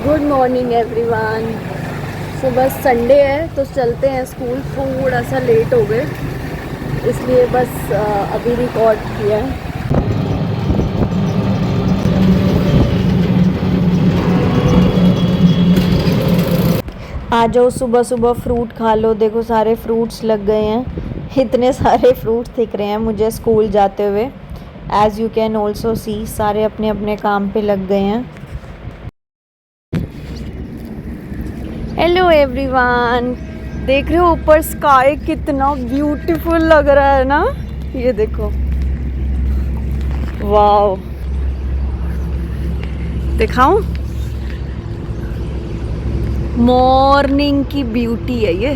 Good morning everyone. सुबह Sunday है तो चलते हैं स्कूल। थोड़ा सा लेट हो गए इसलिए बस अभी रिकॉर्ड किया है। आ जाओ, सुबह सुबह फ्रूट खा लो। देखो सारे फ्रूट्स लग गए हैं, इतने सारे फ्रूट्स दिख रहे हैं मुझे स्कूल जाते हुए। As you can also see, सारे अपने अपने काम पे लग गए हैं। हेलो एवरीवन, देख रहे हो ऊपर स्काई कितना ब्यूटीफुल लग रहा है ना। ये देखो, वाव, दिखाऊं? मॉर्निंग की ब्यूटी है ये।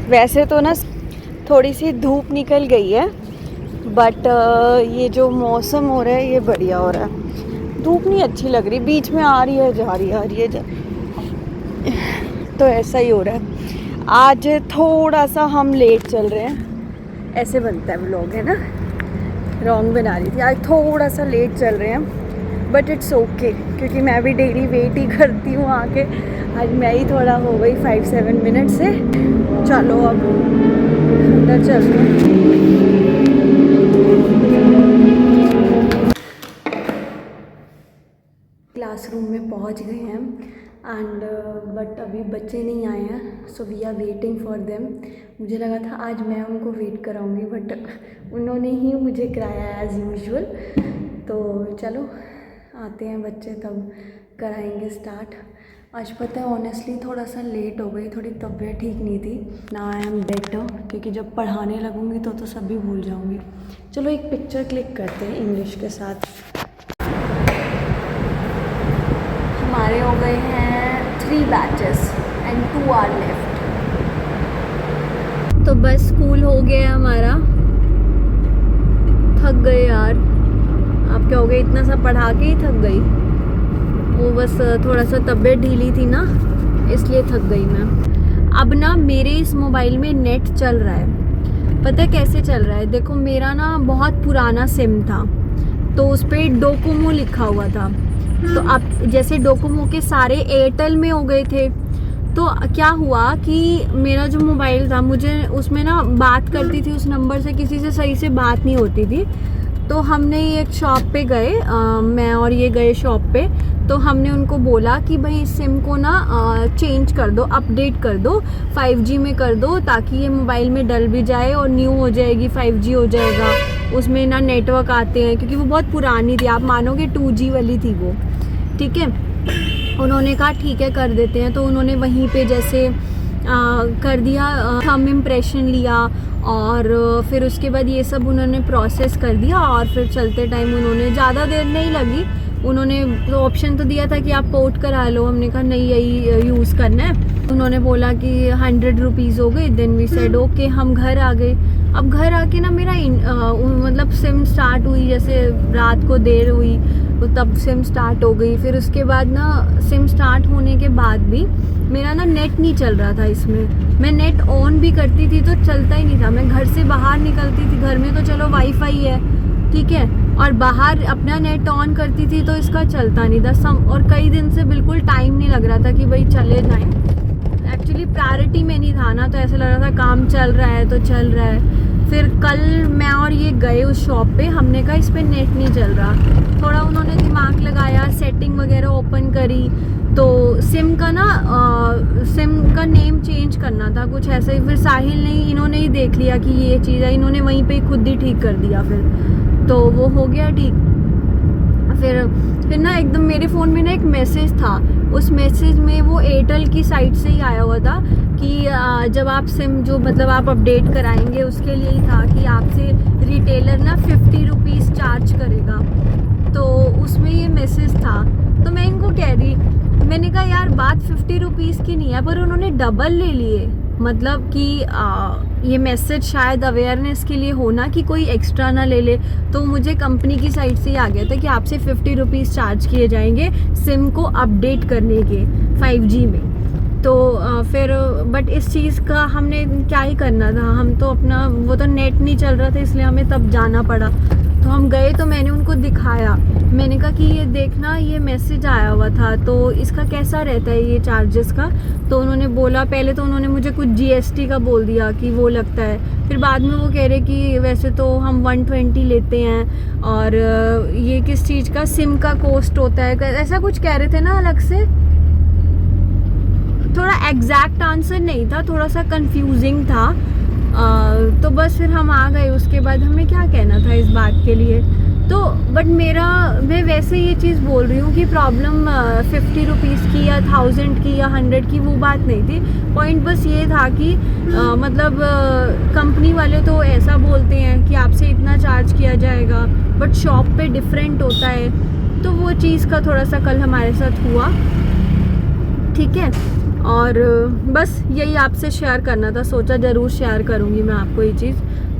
वैसे तो ना थोड़ी सी धूप निकल गई है, बट ये जो मौसम हो रहा है ये बढ़िया हो रहा है। धूप नहीं अच्छी लग रही, बीच में आ रही है जा रही है, आ रही है जा, तो ऐसा ही हो रहा है। आज थोड़ा सा हम लेट चल रहे हैं, ऐसे बनता है व्लॉग, है ना। रॉन्ग बना रही थी, आज थोड़ा सा लेट चल रहे हैं, बट इट्स ओके क्योंकि मैं भी डेली वेट ही करती हूँ आके। आज मैं ही थोड़ा हो गई 5-7 मिनट से। चलो अब अंदर चलते हैं। क्लासरूम में पहुंच गए हैं एंड बट अभी बच्चे नहीं आए हैं, so we are waiting for them. मुझे लगा था आज मैं उनको वेट कराऊंगी, बट उन्होंने ही मुझे कराया एज़ यूजुअल। तो चलो आते हैं बच्चे तब कराएंगे स्टार्ट। आज पता है ऑनेस्टली थोड़ा सा लेट हो गई, थोड़ी तबीयत ठीक नहीं थी। नाउ आई एम बेटर, क्योंकि जब पढ़ाने लगूंगी तो सब भी भूल जाऊंगी। चलो एक पिक्चर क्लिक करते हैं इंग्लिश के साथ। हमारे हो गए हैं 3 बैचेस एंड 2 आर लेफ्ट। तो बस स्कूल हो गया हमारा। थक गए यार, आप क्या हो गए, इतना सा पढ़ा के ही थक गई। वो बस थोड़ा सा तबीयत ढीली थी ना, इसलिए थक गई मैं। अब ना मेरे इस मोबाइल में नेट चल रहा है। पता है कैसे चल रहा है? देखो मेरा ना बहुत पुराना सिम था, तो उस पर डोकोमो लिखा हुआ था। तो अब जैसे डोकोमो के सारे एयरटेल में हो गए थे, तो क्या हुआ कि मेरा जो मोबाइल था, मुझे उसमें ना बात करती थी उस नंबर से, किसी से सही से बात नहीं होती थी। तो हमने एक शॉप पे गए, मैं और ये गए शॉप पे। तो हमने उनको बोला कि भाई सिम को ना चेंज कर दो, अपडेट कर दो, 5G में कर दो, ताकि ये मोबाइल में डल भी जाए और न्यू हो जाएगी, 5G हो जाएगा। उसमें ना नेटवर्क आते हैं, क्योंकि वो बहुत पुरानी थी, आप मानोगे 2G वाली थी वो। ठीक है, उन्होंने कहा ठीक है कर देते हैं। तो उन्होंने वहीं पे जैसे कर दिया, थंब इम्प्रेशन लिया और फिर उसके बाद ये सब उन्होंने प्रोसेस कर दिया। और फिर चलते टाइम उन्होंने, ज़्यादा देर नहीं लगी, उन्होंने तो ऑप्शन तो दिया था कि आप पोर्ट करा लो। हमने कहा नहीं, यही यूज़ करना है। उन्होंने बोला कि 100 रुपीज़ हो गए। देन वी सेड ओके, हम घर आ गए। अब घर आके ना मेरा मतलब सिम स्टार्ट हुई, जैसे रात को देर हुई तो तब सिम स्टार्ट हो गई। फिर उसके बाद ना सिम स्टार्ट होने के बाद भी मेरा ना नेट नहीं चल रहा था इसमें। मैं नेट ऑन भी करती थी तो चलता ही नहीं था। मैं घर से बाहर निकलती थी, घर में तो चलो वाईफाई है, ठीक है, और बाहर अपना नेट ऑन करती थी तो इसका चलता नहीं था। और कई दिन से बिल्कुल टाइम नहीं लग रहा था कि भाई चले जाएं। एक्चुअली प्रायोरिटी में नहीं था ना, तो ऐसा लग रहा था काम चल रहा है तो चल रहा है। फिर कल मैं और ये गए उस शॉप पे, हमने कहा इस पे नेट नहीं चल रहा। थोड़ा उन्होंने दिमाग लगाया, सेटिंग वगैरह ओपन करी, तो सिम का ना सिम का नेम चेंज करना था कुछ ऐसे ही। फिर साहिल ने, इन्होंने ही देख लिया कि ये चीज़ है, इन्होंने वहीं पे खुद ही ठीक कर दिया। फिर तो वो हो गया ठीक। फिर ना एकदम मेरे फ़ोन में ना एक मैसेज था, उस मैसेज में वो एयरटेल की साइट से ही आया हुआ था कि जब आप सिम जो मतलब आप अपडेट कराएंगे उसके लिए ही था कि आपसे रिटेलर ना 50 रुपीज़ चार्ज करेगा। तो उसमें ये मैसेज था। तो मैं इनको कह रही, मैंने कहा यार बात 50 रुपीज़ की नहीं है, पर उन्होंने डबल ले लिए। मतलब कि ये मैसेज शायद अवेयरनेस के लिए होना कि कोई एक्स्ट्रा ना ले ले। तो मुझे कंपनी की साइट से ही आ गया था कि आपसे 50 रुपीज़ चार्ज किए जाएंगे सिम को अपडेट करने के 5G में। तो फिर बट इस चीज़ का हमने क्या ही करना था, हम तो अपना वो तो नेट नहीं चल रहा था इसलिए हमें तब जाना पड़ा। तो हम गए तो मैंने उनको दिखाया, मैंने कहा कि ये देखना ये मैसेज आया हुआ था तो इसका कैसा रहता है ये चार्जेस का। तो उन्होंने बोला, पहले तो उन्होंने मुझे कुछ GST का बोल दिया कि वो लगता है, फिर बाद में वो कह रहे कि वैसे तो हम 120 लेते हैं और ये किस चीज़ का सिम का कॉस्ट होता है, ऐसा कुछ कह रहे थे ना अलग से। थोड़ा एग्जैक्ट आंसर नहीं था, थोड़ा सा कंफ्यूजिंग था। तो बस फिर हम आ गए, उसके बाद हमें क्या कहना था इस बात के लिए। तो बट मैं वैसे ये चीज़ बोल रही हूँ कि प्रॉब्लम 50 रुपीज़ की या 1000 की या 100 की वो बात नहीं थी। पॉइंट बस ये था कि मतलब कंपनी वाले तो ऐसा बोलते हैं कि आपसे इतना चार्ज किया जाएगा, बट शॉप पे डिफरेंट होता है। तो वो चीज़ का थोड़ा सा कल हमारे साथ हुआ, ठीक है। और बस यही आपसे शेयर करना था, सोचा ज़रूर शेयर करूँगी मैं आपको ये चीज़।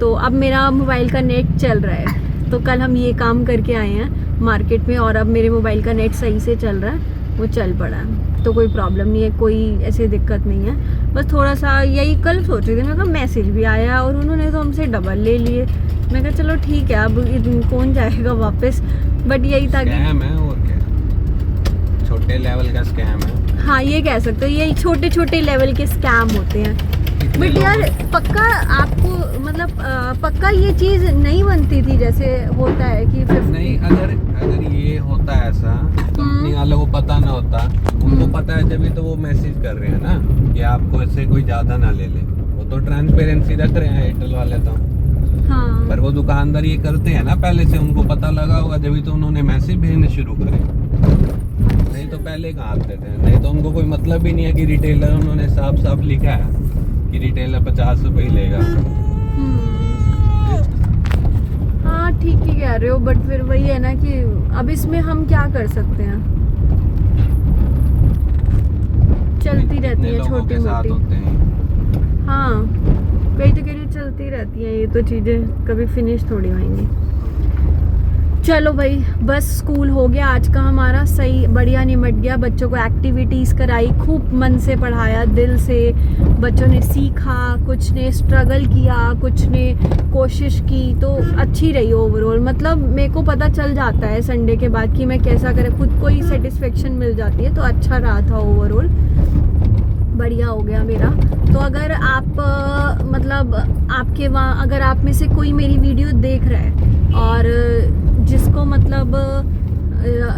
तो अब मेरा मोबाइल का नेट चल रहा है, तो कल हम ये काम करके आए हैं मार्केट में और अब मेरे मोबाइल का नेट सही से चल रहा है, वो चल पड़ा है, तो कोई प्रॉब्लम नहीं है, कोई ऐसी दिक्कत नहीं है। बस थोड़ा सा यही कल सोच रही थी, मैं कहा मैसेज भी आया और उन्होंने तो हमसे डबल ले लिए। मैं कहा चलो ठीक है, अब कौन जाएगा वापस। बट यही था कि और क्या छोटे लेवल का स्कैम है। हाँ ये कह सकते हो, यही छोटे छोटे लेवल के स्कैम होते हैं। बट यार पक्का आपको मतलब पक्का ये चीज़ नहीं बनती थी जैसे होता है कि नहीं, अगर ये होता है ऐसा, कंपनी वालों को पता ना होता, उनको पता है जब तो वो मैसेज कर रहे हैं ना कि आपको इससे कोई ज़्यादा ना ले ले, वो तो ट्रांसपेरेंसी रख रहे हैं एयरटेल वाले तो। हाँ। पर वो दुकानदार ये करते हैं ना पहले से, उनको पता लगा होगा जब तो उन्होंने मैसेज भेजने शुरू करे, नहीं तो पहले कहाँ आते थे। नहीं तो उनको कोई मतलब ही नहीं है कि रिटेलर, उन्होंने साफ साफ लिखा है कि रिटेलर 50 रुपये ही लेगा। हाँ ठीक ही कह रहे हो, बट फिर वही है ना कि अब इसमें हम क्या कर सकते हैं, चलती रहती है छोटी मोटी। हाँ कई तो कहीं चलती रहती है ये तो चीज़ें, कभी फिनिश थोड़ी होंगी। चलो भाई बस स्कूल हो गया आज का हमारा, सही बढ़िया निमट गया। बच्चों को एक्टिविटीज़ कराई, खूब मन से पढ़ाया, दिल से। बच्चों ने सीखा, कुछ ने स्ट्रगल किया, कुछ ने कोशिश की, तो अच्छी रही ओवरऑल। मतलब मेरे को पता चल जाता है संडे के बाद कि मैं कैसा करें, खुद को ही सेटिस्फेक्शन मिल जाती है। तो अच्छा रहा था ओवरऑल, बढ़िया हो गया मेरा। तो अगर आप मतलब आपके वहाँ अगर आप में से कोई मेरी वीडियो देख रहा है और जिसको मतलब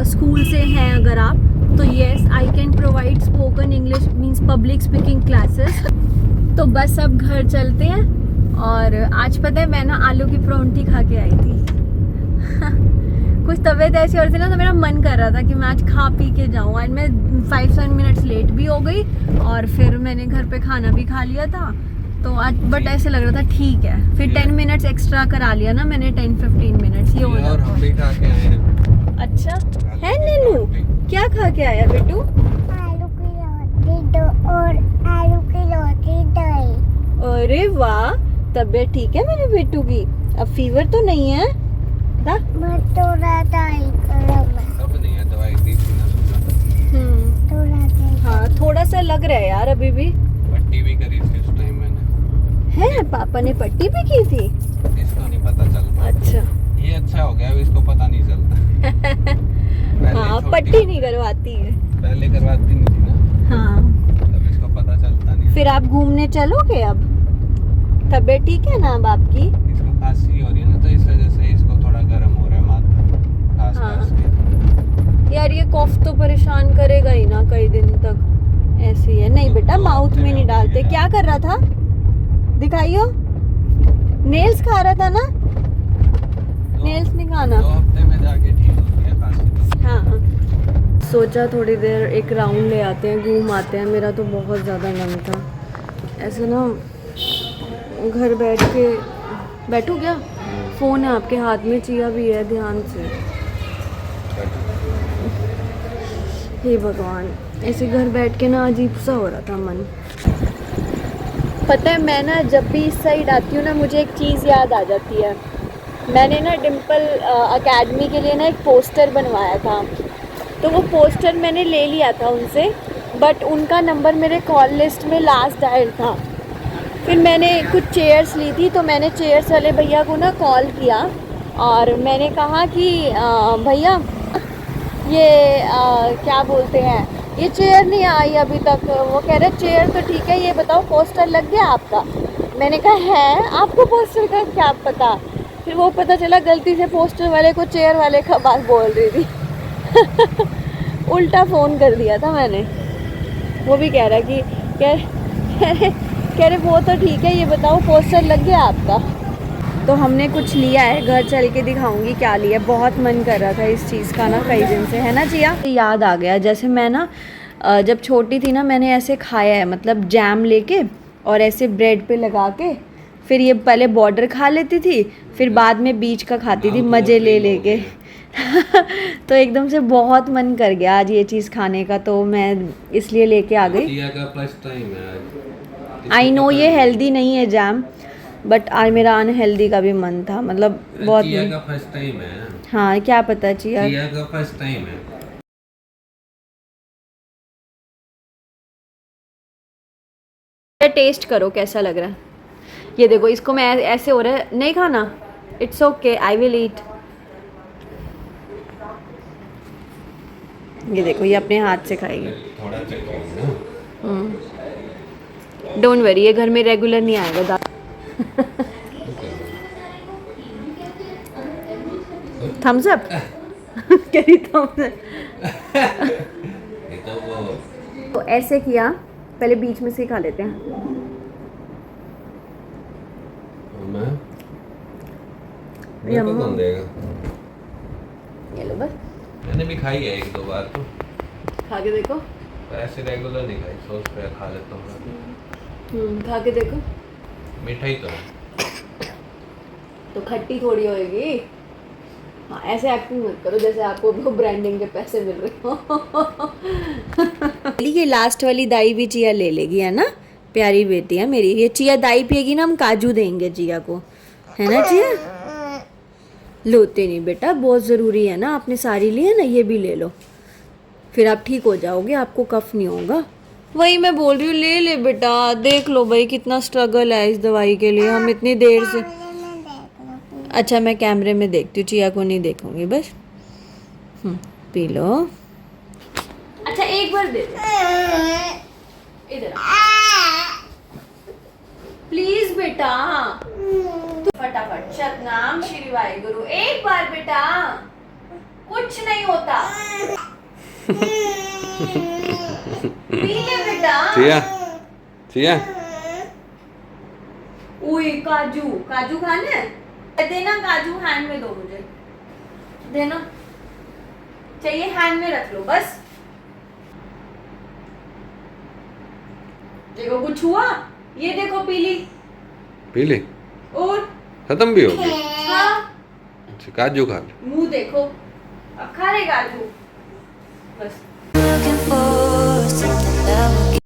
स्कूल से हैं अगर आप, तो yes I can provide spoken English means public speaking classes. तो बस अब घर चलते हैं। और आज पता है मैं ना आलू की परोंठी खा के आई थी कुछ तबीयत ऐसी हो रही थी ना, तो मेरा मन कर रहा था कि मैं आज खा पी के जाऊँ। आज मैं 5-7 मिनट्स लेट भी हो गई और फिर मैंने घर पे खाना भी खा लिया था, तो आज बट ऐसे लग रहा था ठीक है। फिर 10 मिनट्स एक्स्ट्रा करा लिया ना मैंने, 10-15 मिनट्स ये हो और हम भी खा के आए हैं। अच्छा है नन्नू, क्या खा के आया बेटू? आलू की रोटी और आलू की रोटी दही। अरे वाह, तबीयत ठीक है मेरे बेटू की? अब फीवर तो नहीं है दा? थोड़ा दही अब नहीं है, दवाई दी थी ना। थोड़ा दही। हाँ थोड़ा सा लग रहा है यार अभी भी। पट्टी भी करी थी उस टाइम मैंने। है पापा ने पट्टी भी की थी? इसको नहीं पता चलता। अच्छा ये अच्छा हो गया, इसको पता नहीं चलता। हाँ पट्टी नहीं करवाती है, पहले करवाती नहीं थी ना। हाँ तब इसको पता चलता नहीं। फिर आप घूमने चलोगे अब? तबीयत ठीक है ना अब आपकी? इसको खांसी हो रही है ना, तो इस वजह से इसको थोड़ा गर्म हो रहा है माथा, खास खास के। यार ये कॉफ तो परेशान करेगा ही ना कई दिन तक, ऐसे ही है। नहीं बेटा माउथ में नहीं डालते। क्या कर रहा था दिखाइयो? नेल्स खा रहा था ना? नेल्स नहीं खाना। 2 हफ्ते में जाके ठीक हो गया खांसी। हाँ सोचा थोड़ी देर एक राउंड ले आते हैं, घूम आते हैं। मेरा तो बहुत ज़्यादा मन था ऐसे ना, घर बैठ के बैठो क्या? फ़ोन है आपके हाथ में, चिया भी है, ध्यान से। हे भगवान, ऐसे घर बैठ के ना अजीब सा हो रहा था मन। पता है मैं ना जब भी इस साइड आती हूँ ना, मुझे एक चीज़ याद आ जाती है। मैंने ना डिम्पल अकेडमी के लिए ना एक पोस्टर बनवाया था, तो वो पोस्टर मैंने ले लिया था उनसे, बट उनका नंबर मेरे कॉल लिस्ट में लास्ट डायल था। फिर मैंने कुछ चेयर्स ली थी, तो मैंने चेयर्स वाले भैया को ना कॉल किया और मैंने कहा कि भैया ये क्या बोलते हैं, ये चेयर नहीं आई अभी तक। वो कह रहे चेयर तो ठीक है, ये बताओ पोस्टर लग गया आपका। मैंने कहा है, आपको पोस्टर का क्या पता। फिर वो पता चला गलती से पोस्टर वाले को चेयर वाले का बात बोल रही थी। उल्टा फ़ोन कर दिया था मैंने। वो भी कह रहा कि कह रहे वो तो ठीक है, ये बताओ पोस्टर लग गया आपका। तो हमने कुछ लिया है, घर चल के दिखाऊंगी क्या लिया। बहुत मन कर रहा था इस चीज़ का ना कई दिन से, है ना जिया। याद आ गया, जैसे मैं ना जब छोटी थी ना, मैंने ऐसे खाया है, मतलब जैम लेके और ऐसे ब्रेड पे लगा के, फिर ये पहले बॉर्डर खा लेती थी, फिर बाद में बीच का खाती थी मज़े ले लेके। तो एकदम से बहुत मन कर गया आज ये चीज़ खाने का, तो मैं इसलिए लेके आ गई। जिया का फर्स्ट टाइम है आज। आई नो ये हेल्दी नहीं है जैम, बट आज मेरा अनहेल्दी का भी मन था, मतलब बहुत। जिया का फर्स्ट टाइम है। हाँ क्या पता जिया का फर्स्ट टाइम है। टेस्ट करो कैसा लग रहा है। ये देखो, इसको मैं ऐसे हो रहा है, नहीं खाना, it's okay, I will eat. ये देखो, ये अपने हाथ से खाएगी। थोड़ा चखो ना। डोंट वरी, ये घर में रेगुलर नहीं आएगा दाल। Thums up. कह रही थम्स अप। ये तो वो तो ऐसे किया, पहले बीच में से ही खा लेते हैं। मैं मेरे को कौन देगा? ये लो बस, मैंने भी खाई है एक दो बार, तो खा के देखो। ऐसे रेगुलर नहीं खाई, सॉस पे खा लेता हूँ। खा के देखो। मीठा ही तो है। तो खट्टी थोड़ी होएगी। हाँ, ऐसे एक्टिंग मत करो जैसे आपको वो ब्रांडिंग के पैसे मिल रहे हो। ये लास्ट वाली दाई भी चिया ले लेगी, है ना। प्यारी बेटी है मेरी। ये चिया दाई पिएगी ना, हम काजू देंगे चिया को, है ना चिया। लोते नहीं बेटा, बहुत ज़रूरी है ना। आपने सारी ली है ना, ये भी ले लो, फिर आप ठीक हो जाओगे, आपको कफ नहीं होगा। वही मैं बोल रही हूँ, ले ले बेटा। देख लो भाई कितना स्ट्रगल है इस दवाई के लिए, हम इतनी देर से। अच्छा मैं कैमरे में देखती हूँ, चिया को नहीं देखूंगी बस। P low. अच्छा एक बार दे दो इधर, प्लीज बेटा। फटाफट सतनाम श्री वाहिगुरु, एक बार बेटा, कुछ नहीं होता। पी ले बेटा। चिया चिया उई काजू, काजू खाने देना, काजू हैंड में दो मुझे, देना चाहिए, हैंड में रख लो बस। देखो कुछ हुआ, ये देखो पीली और खत्म भी होगी। हाँ अच्छा काजू खा ले। मुंह देखो, अब खा रहे काजू बस। Looking for something that will